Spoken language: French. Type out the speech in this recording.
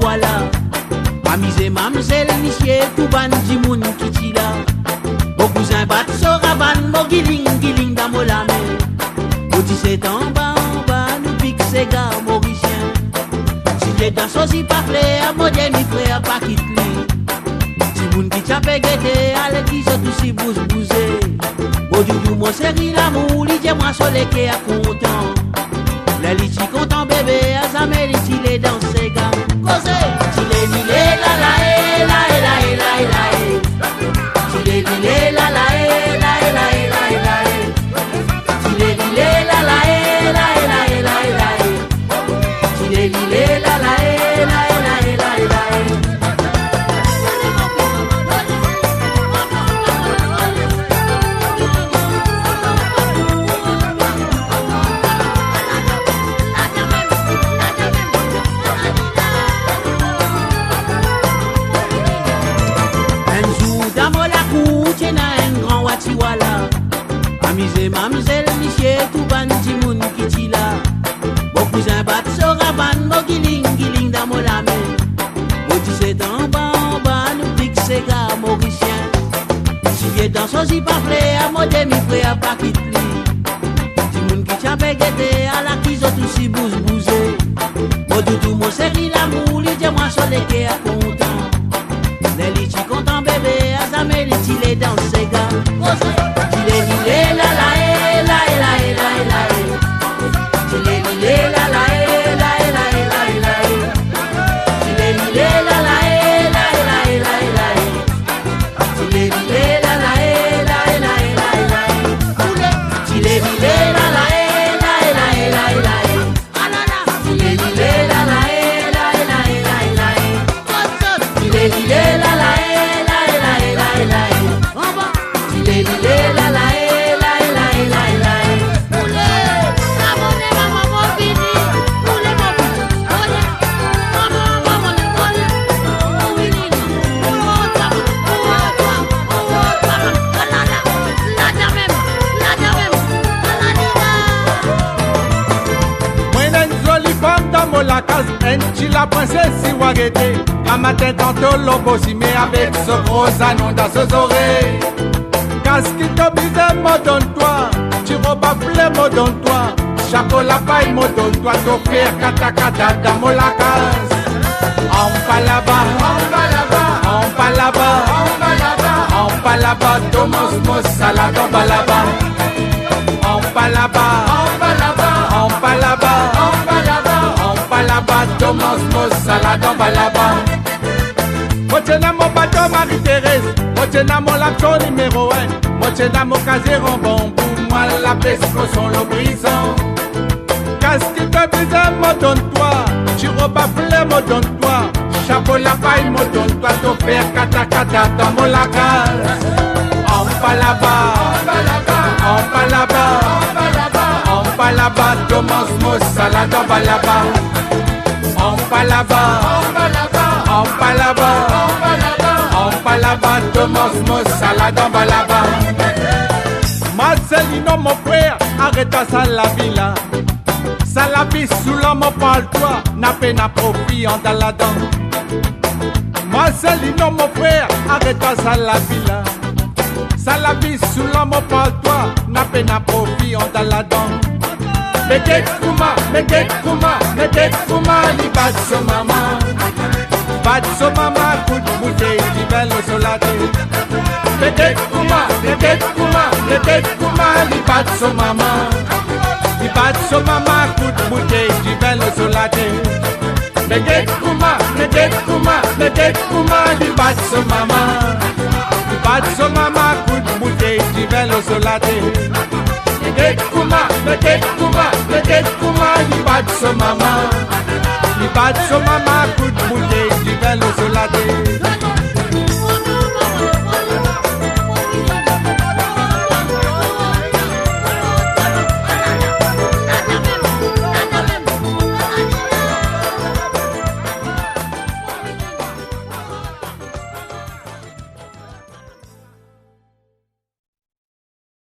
wala. Amise mamselle, monsieur, tout ban di moun qui ti là. Mon cousin bat so raban, mon giling dans mon lame. Au 17 en bas, nous pique ces gars mauriciens. Si j'ai dans sosi pas frère, mon demi frère pas quitte lui. Si moun qui t'appe guetté, allez qui sont tous si bousé. Mon doudou, mon séri l'amour, li dit moi soleil qui est content. Les litchi content bébé, à sa mère, il est dans ses gars. Cosé, il est la la la la la la la. Il est la la la la la la la. Il est la la la la la la la. Il est la la la la la la. Amise mamselle, monsieur, tout ban di moun qui ti là. Mon cousin bat so raban, mon giling dans mon lame. Mon 17 en bas, nous pique ces gars mauriciens. Si viens dans sosi pas frère, mon demi frère pas quitte lui. Di moun qui t'appe guetté, à la cuisine tout si bousé. Mon doudou, mon séri l'amour, li dit moi soleil qui est content. Les litchi content bébé, à sa mère, il est dans ses gars. Il est la la la la la la la. Il est la la la la la la. Il est la la la la la la. Il est la la la la la la. Il est la la la la la la. Il est la la la la la la. Il est la la la la la la. Il est la la. La case, la princesse si warete. Un matin tantôt l'obosi, mais avec ce gros anon dans ses oreilles. Casque qui t'oblige, me donne-toi. Tu rebaffles, me donne-toi. Chapeau la paille, me donne-toi. T'offrir kata dans mon la case. On va là-bas, on va là-bas, on va là-bas, on va là-bas, on va là-bas. Thomas Mos, salade, on va là-bas. On va là-bas, on va là-bas, on va là-bas, on va là-bas. Là-bas, Thomas Mos, salade, on va là-bas. Motiena mon bateau Marie-Thérèse, motiena mon laptop numéro 1, motiena mon casier en bambou, moi la pesco sont le brisant. Qu'est-ce qui te brise, me donne-toi, tu rebaffles, me donne-toi, chapeau la paille, me donne-toi, t'offrir kata dans mon lacage. On va là-bas, on va là-bas, on va là-bas, on va là-bas, on va là-bas, Thomas Mos, salade, on va là-bas. On va là-bas, on va là-bas, on va là-bas, on va là-bas, on va là-bas, Thomas Mos, salade, on va là-bas. Marcelino, mon frère, arrête ça la villa. Ça la vie sous l'homme, parle-toi, n'a peine à profit en dans la dent. Marcelino, mon frère, arrête ça la villa. Ça la vie sous l'homme, parle-toi, n'a peine à profit en dans la dent. Meket kuma, li bat so mama. Bat so mama, coup de bouteille, li belle au solade. Meket kuma, li bat so mama. Li bat so mama, coup de bouteille, li belle au solade. Meket kuma, li bat so mama. Li bat so mama, coup de bouteille, li belle au solade. Meket kuma, li bat so mama. Li bat so mama, coup de bouteille, li belle au solade.